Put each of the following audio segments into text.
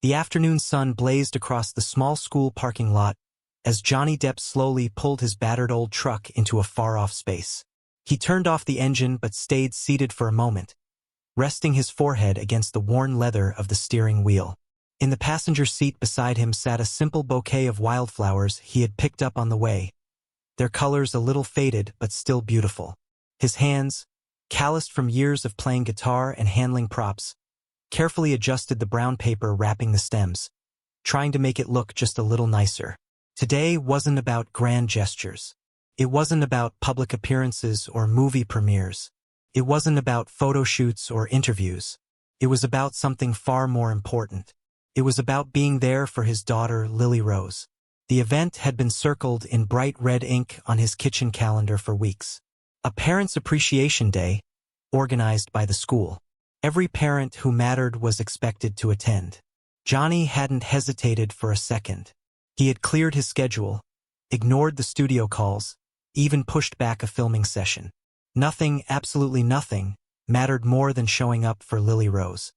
The afternoon sun blazed across the small school parking lot as Johnny Depp slowly pulled his battered old truck into a far-off space. He turned off the engine but stayed seated for a moment, resting his forehead against the worn leather of the steering wheel. In the passenger seat beside him sat a simple bouquet of wildflowers he had picked up on the way, their colors a little faded but still beautiful. His hands, calloused from years of playing guitar and handling props, carefully adjusted the brown paper wrapping the stems, trying to make it look just a little nicer. Today wasn't about grand gestures. It wasn't about public appearances or movie premieres. It wasn't about photo shoots or interviews. It was about something far more important. It was about being there for his daughter, Lily Rose. The event had been circled in bright red ink on his kitchen calendar for weeks. A Parents' Appreciation Day, organized by the school. Every parent who mattered was expected to attend. Johnny hadn't hesitated for a second. He had cleared his schedule, ignored the studio calls, even pushed back a filming session. Nothing, absolutely nothing, mattered more than showing up for Lily Rose.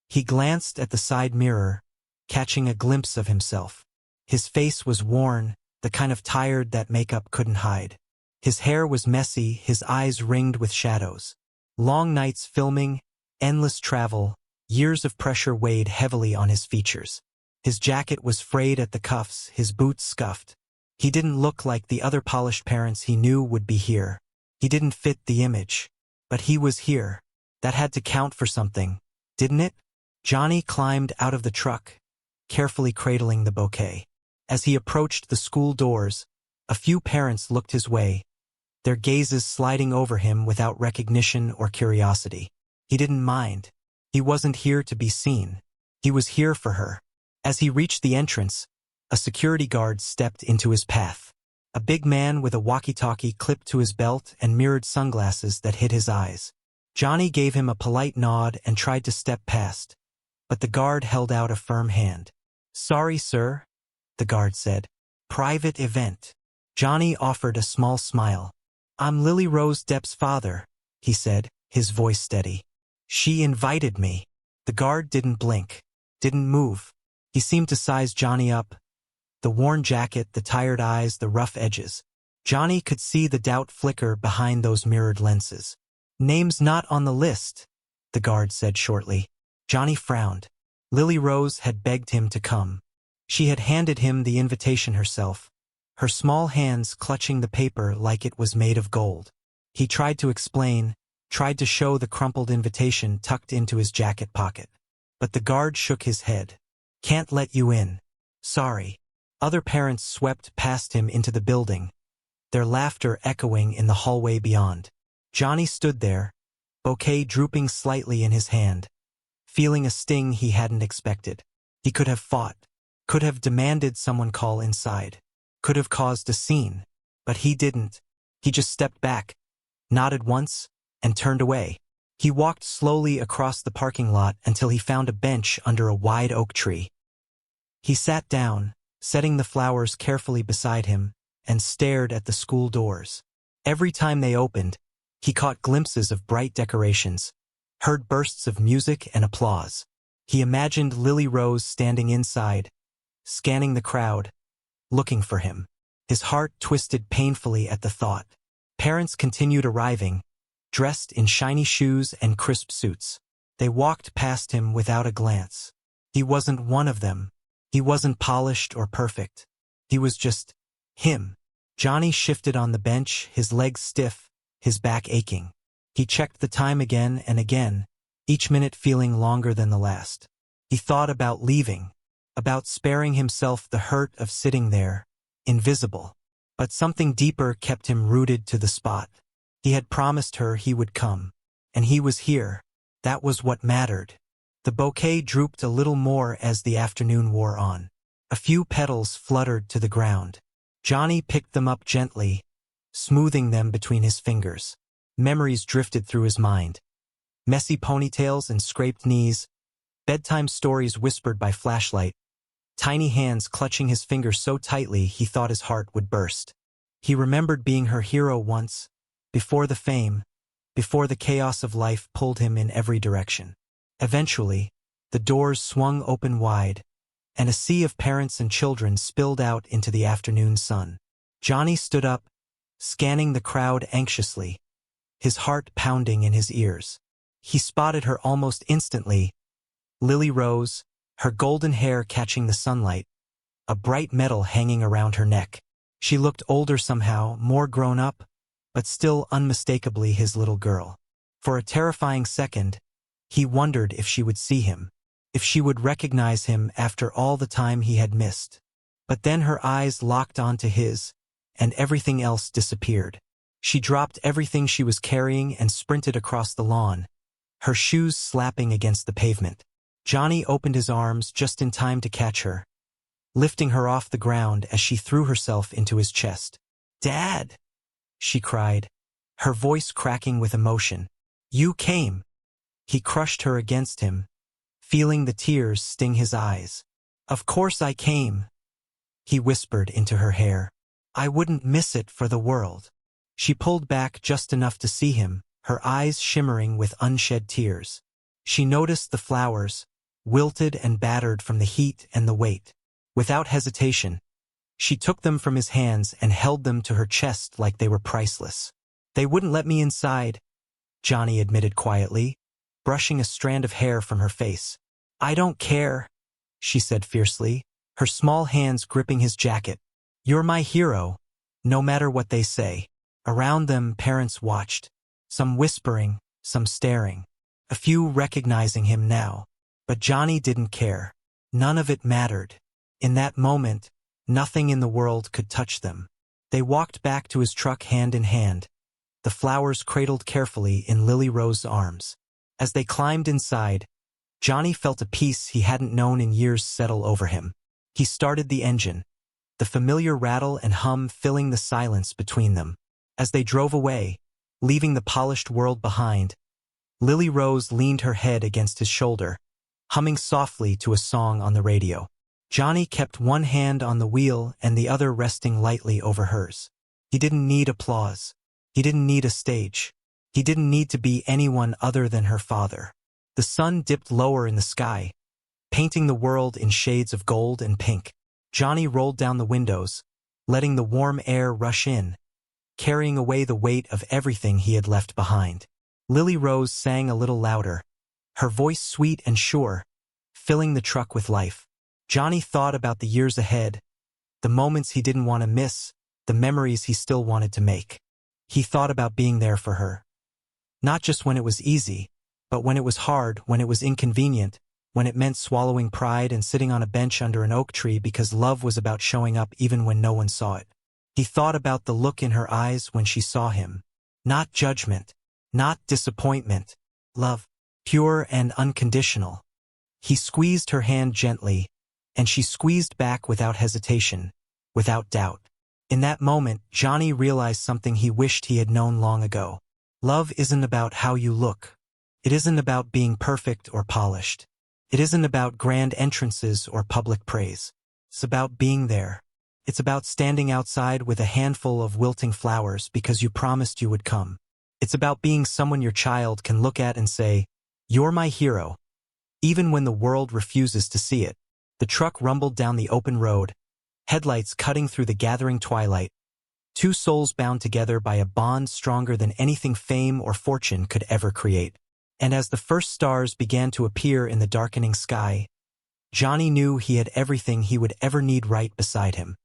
He glanced at the side mirror, catching a glimpse of himself. His face was worn, the kind of tired that makeup couldn't hide. His hair was messy, his eyes ringed with shadows. Long nights filming, endless travel, years of pressure weighed heavily on his features. His jacket was frayed at the cuffs, his boots scuffed. He didn't look like the other polished parents he knew would be here. He didn't fit the image. But he was here. That had to count for something, didn't it? Johnny climbed out of the truck, carefully cradling the bouquet. As he approached the school doors, a few parents looked his way, their gazes sliding over him without recognition or curiosity. He didn't mind. He wasn't here to be seen. He was here for her. As he reached the entrance, a security guard stepped into his path. A big man with a walkie-talkie clipped to his belt and mirrored sunglasses that hid his eyes. Johnny gave him a polite nod and tried to step past, but the guard held out a firm hand. "Sorry, sir," the guard said. "Private event." Johnny offered a small smile. "I'm Lily Rose Depp's father," he said, his voice steady. "She invited me." The guard didn't blink, didn't move. He seemed to size Johnny up. The worn jacket, the tired eyes, the rough edges. Johnny could see the doubt flicker behind those mirrored lenses. "Name's not on the list," the guard said shortly. Johnny frowned. Lily Rose had begged him to come. She had handed him the invitation herself, her small hands clutching the paper like it was made of gold. He tried to explain, tried to show the crumpled invitation tucked into his jacket pocket. But the guard shook his head. "Can't let you in. Sorry." Other parents swept past him into the building, their laughter echoing in the hallway beyond. Johnny stood there, bouquet drooping slightly in his hand, feeling a sting he hadn't expected. He could have fought, could have demanded someone call inside, could have caused a scene, but he didn't. He just stepped back, nodded once, and turned away. He walked slowly across the parking lot until he found a bench under a wide oak tree. He sat down, setting the flowers carefully beside him, and stared at the school doors. Every time they opened, he caught glimpses of bright decorations, heard bursts of music and applause. He imagined Lily Rose standing inside, scanning the crowd, looking for him. His heart twisted painfully at the thought. Parents continued arriving, dressed in shiny shoes and crisp suits. They walked past him without a glance. He wasn't one of them. He wasn't polished or perfect. He was just him. Johnny shifted on the bench, his legs stiff, his back aching. He checked the time again and again, each minute feeling longer than the last. He thought about leaving, about sparing himself the hurt of sitting there, invisible. But something deeper kept him rooted to the spot. He had promised her he would come, and he was here. That was what mattered. The bouquet drooped a little more as the afternoon wore on. A few petals fluttered to the ground. Johnny picked them up gently, smoothing them between his fingers. Memories drifted through his mind. Messy ponytails and scraped knees, bedtime stories whispered by flashlight, tiny hands clutching his fingers so tightly he thought his heart would burst. He remembered being her hero once, before the fame, before the chaos of life pulled him in every direction. Eventually, The doors swung open wide, and a sea of parents and children spilled out into the afternoon sun. Johnny stood up, scanning the crowd anxiously, his heart pounding in his ears. He spotted her almost instantly, Lily Rose, her golden hair catching the sunlight, a bright medal hanging around her neck. She looked older somehow, more grown up, but still unmistakably his little girl. For a terrifying second, he wondered if she would see him, if she would recognize him after all the time he had missed. But then her eyes locked onto his, and everything else disappeared. She dropped everything she was carrying and sprinted across the lawn, her shoes slapping against the pavement. Johnny opened his arms just in time to catch her, lifting her off the ground as she threw herself into his chest. "Dad!" she cried, her voice cracking with emotion. "You came!" He crushed her against him, feeling the tears sting his eyes. "Of course I came," he whispered into her hair. "I wouldn't miss it for the world." She pulled back just enough to see him, her eyes shimmering with unshed tears. She noticed the flowers, wilted and battered from the heat and the weight. Without hesitation, she took them from his hands and held them to her chest like they were priceless. "They wouldn't let me inside," Johnny admitted quietly, brushing a strand of hair from her face. "I don't care," she said fiercely, her small hands gripping his jacket. "You're my hero, no matter what they say." Around them, parents watched, some whispering, some staring, a few recognizing him now. But Johnny didn't care. None of it mattered. In that moment, nothing in the world could touch them. They walked back to his truck hand in hand, the flowers cradled carefully in Lily Rose's arms. As they climbed inside, Johnny felt a peace he hadn't known in years settle over him. He started the engine, the familiar rattle and hum filling the silence between them. As they drove away, leaving the polished world behind, Lily Rose leaned her head against his shoulder, humming softly to a song on the radio. Johnny kept one hand on the wheel and the other resting lightly over hers. He didn't need applause. He didn't need a stage. He didn't need to be anyone other than her father. The sun dipped lower in the sky, painting the world in shades of gold and pink. Johnny rolled down the windows, letting the warm air rush in, carrying away the weight of everything he had left behind. Lily Rose sang a little louder, her voice sweet and sure, filling the truck with life. Johnny thought about the years ahead, the moments he didn't want to miss, the memories he still wanted to make. He thought about being there for her. Not just when it was easy, but when it was hard, when it was inconvenient, when it meant swallowing pride and sitting on a bench under an oak tree because love was about showing up even when no one saw it. He thought about the look in her eyes when she saw him. Not judgment, not disappointment, love, pure and unconditional. He squeezed her hand gently, and she squeezed back without hesitation, without doubt. In that moment, Johnny realized something he wished he had known long ago. Love isn't about how you look. It isn't about being perfect or polished. It isn't about grand entrances or public praise. It's about being there. It's about standing outside with a handful of wilting flowers because you promised you would come. It's about being someone your child can look at and say, "You're my hero," even when the world refuses to see it. The truck rumbled down the open road, headlights cutting through the gathering twilight, two souls bound together by a bond stronger than anything fame or fortune could ever create. And as the first stars began to appear in the darkening sky, Johnny knew he had everything he would ever need right beside him.